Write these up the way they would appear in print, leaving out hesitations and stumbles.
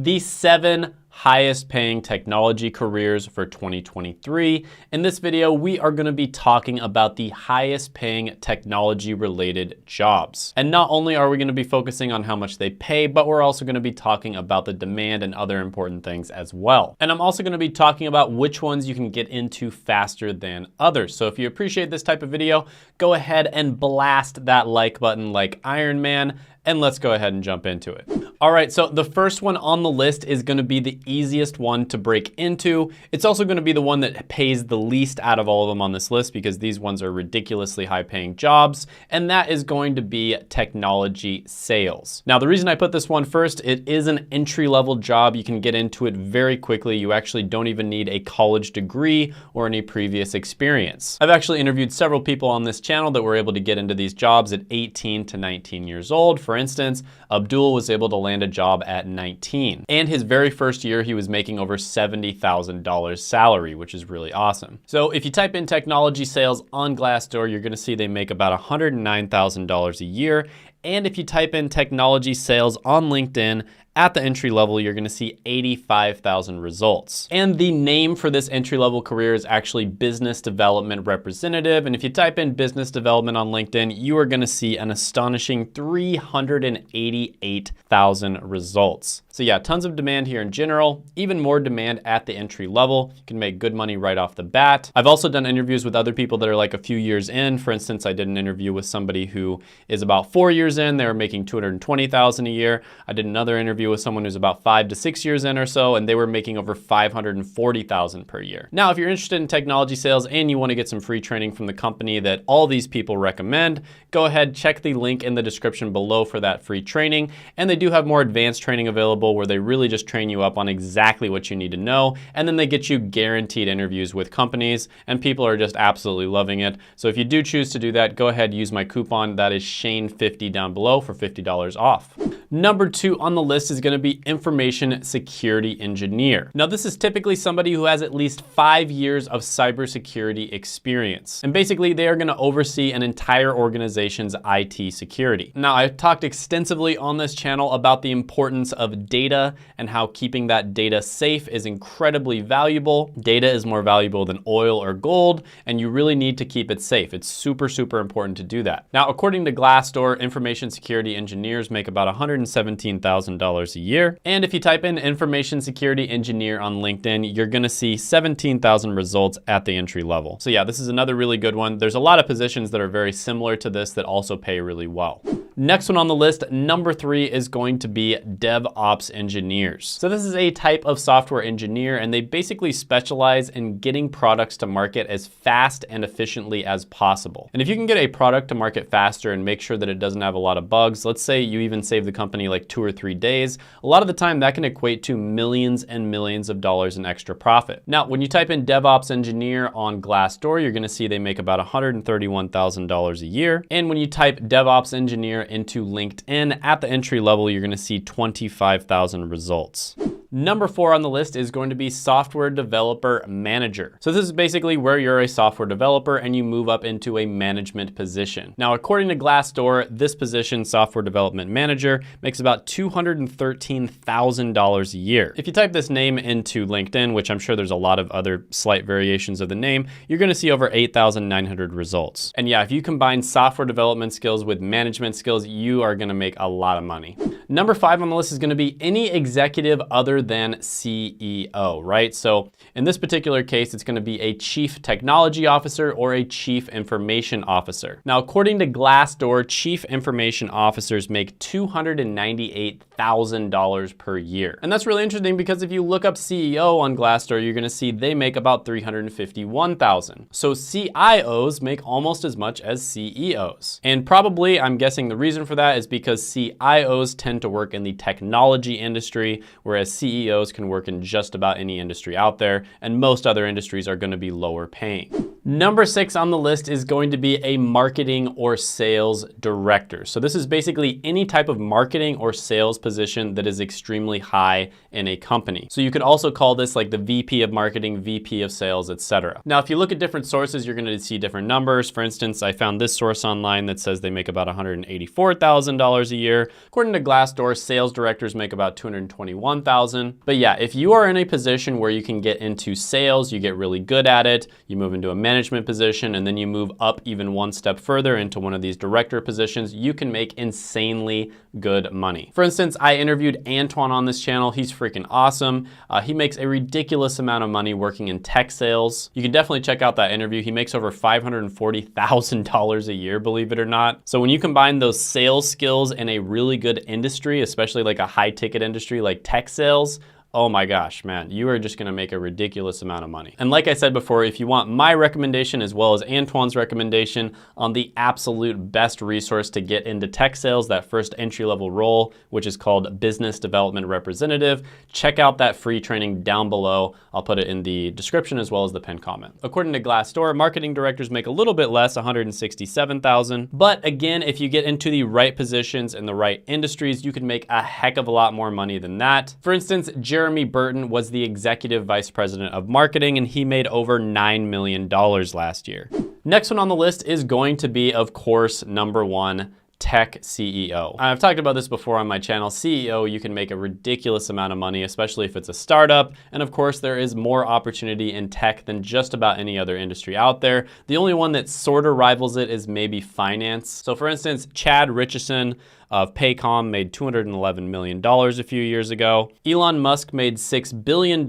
the 7 highest paying technology careers for 2023. In this video, we are going to be talking about the highest paying technology related jobs. And not only are we going to be focusing on how much they pay, but we're also going to be talking about the demand and other important things as well. And I'm also going to be talking about which ones you can get into faster than others. So if you appreciate this type of video, go ahead and blast that like button like Iron Man, and let's go ahead and jump into it. All right, so the first one on the list is gonna be the easiest one to break into. It's also gonna be the one that pays the least out of all of them on this list because these ones are ridiculously high paying jobs, and that is going to be technology sales. Now, the reason I put this one first, it is an entry-level job. You can get into it very quickly. You actually don't even need a college degree or any previous experience. I've actually interviewed several people on this channel that were able to get into these jobs at 18 to 19 years old. For instance, Abdul was able to land a job at 19. And his very first year, he was making over $70,000 salary, which is really awesome. So if you type in technology sales on Glassdoor, you're gonna see they make about $109,000 a year. And if you type in technology sales on LinkedIn, at the entry level, you're gonna see 85,000 results. And the name for this entry level career is actually business development representative. And if you type in business development on LinkedIn, you are gonna see an astonishing 388,000 results. So yeah, tons of demand here in general, even more demand at the entry level. You can make good money right off the bat. I've also done interviews with other people that are like a few years in. For instance, I did an interview with somebody who is about 4 years in. They were making 220,000 a year. I did another interview with someone who's about 5 to 6 years in or so, and they were making over 540,000 per year. Now, if you're interested in technology sales and you want to get some free training from the company that all these people recommend, go ahead, check the link in the description below for that free training. And they do have more advanced training available where they really just train you up on exactly what you need to know. And then they get you guaranteed interviews with companies, and people are just absolutely loving it. So if you do choose to do that, go ahead, use my coupon. That is Shane50 down below for $50 off. Number 2 on the list is going to be information security engineer. Now, this is typically somebody who has at least 5 years of cybersecurity experience. And basically, they are going to oversee an entire organization's IT security. Now, I've talked extensively on this channel about the importance of data and how keeping that data safe is incredibly valuable. Data is more valuable than oil or gold, and you really need to keep it safe. It's super, super important to do that. Now, according to Glassdoor, information security engineers make about $117,000 a year. And if you type in information security engineer on LinkedIn, you're gonna see 17,000 results at the entry level. So yeah, this is another really good one. There's a lot of positions that are very similar to this that also pay really well. Next one on the list, number 3, is going to be DevOps engineers. So this is a type of software engineer, and they basically specialize in getting products to market as fast and efficiently as possible. And if you can get a product to market faster and make sure that it doesn't have a lot of bugs, let's say you even save the company like 2 or 3 days, a lot of the time that can equate to millions and millions of dollars in extra profit. Now, when you type in DevOps engineer on Glassdoor, you're gonna see they make about $131,000 a year. And when you type DevOps engineer into LinkedIn at the entry level, you're gonna see 25,000 results. Number 4 on the list is going to be software developer manager. So this is basically where you're a software developer and you move up into a management position. Now, according to Glassdoor, this position, software development manager, makes about $213,000 a year. If you type this name into LinkedIn, which I'm sure there's a lot of other slight variations of the name, you're gonna see over 8,900 results. And yeah, if you combine software development skills with management skills, you are gonna make a lot of money. Number 5 on the list is gonna be any executive other than CEO, right? So in this particular case, it's gonna be a chief technology officer or a chief information officer. Now, according to Glassdoor, chief information officers make $298,000 per year. And that's really interesting because if you look up CEO on Glassdoor, you're gonna see they make about $351,000. So CIOs make almost as much as CEOs. And probably, I'm guessing the reason for that is because CIOs tend to work in the technology industry, whereas CEOs can work in just about any industry out there, and most other industries are gonna be lower paying. Number 6 on the list is going to be a marketing or sales director. So this is basically any type of marketing or sales position that is extremely high in a company. So you could also call this like the VP of marketing, VP of sales, etc. Now, if you look at different sources, you're going to see different numbers. For instance, I found this source online that says they make about $184,000 a year. According to Glassdoor, sales directors make about $221,000. But yeah, if you are in a position where you can get into sales, you get really good at it, you move into a management position, and then you move up even one step further into one of these director positions, you can make insanely good money. For instance, I interviewed Antoine on this channel. He's freaking awesome. He makes a ridiculous amount of money working in tech sales. You can definitely check out that interview. He makes over $540,000 a year, believe it or not. So when you combine those sales skills in a really good industry, especially like a high ticket industry like tech sales, oh my gosh, man, you are just gonna make a ridiculous amount of money. And like I said before, if you want my recommendation as well as Antoine's recommendation on the absolute best resource to get into tech sales, that first entry-level role, which is called Business Development Representative, check out that free training down below. I'll put it in the description as well as the pinned comment. According to Glassdoor, marketing directors make a little bit less, $167,000. But again, if you get into the right positions in the right industries, you can make a heck of a lot more money than that. For instance, Jeremy Burton was the executive vice president of marketing, and he made over $9 million last year. Next one on the list is going to be, of course, number 1, tech CEO. I've talked about this before on my channel. CEO, you can make a ridiculous amount of money, especially if it's a startup. And of course, there is more opportunity in tech than just about any other industry out there. The only one that sort of rivals it is maybe finance. So for instance, Chad Richardson of Paycom made $211 million a few years ago. Elon Musk made $6 billion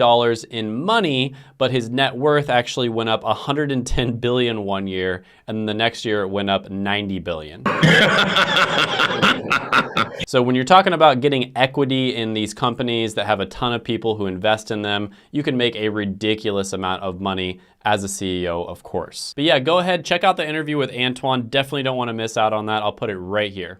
in money, but his net worth actually went up $110 billion one year, and the next year it went up $90 billion. So when you're talking about getting equity in these companies that have a ton of people who invest in them, you can make a ridiculous amount of money as a CEO, of course. But yeah, go ahead, check out the interview with Antoine. Definitely don't want to miss out on that. I'll put it right here.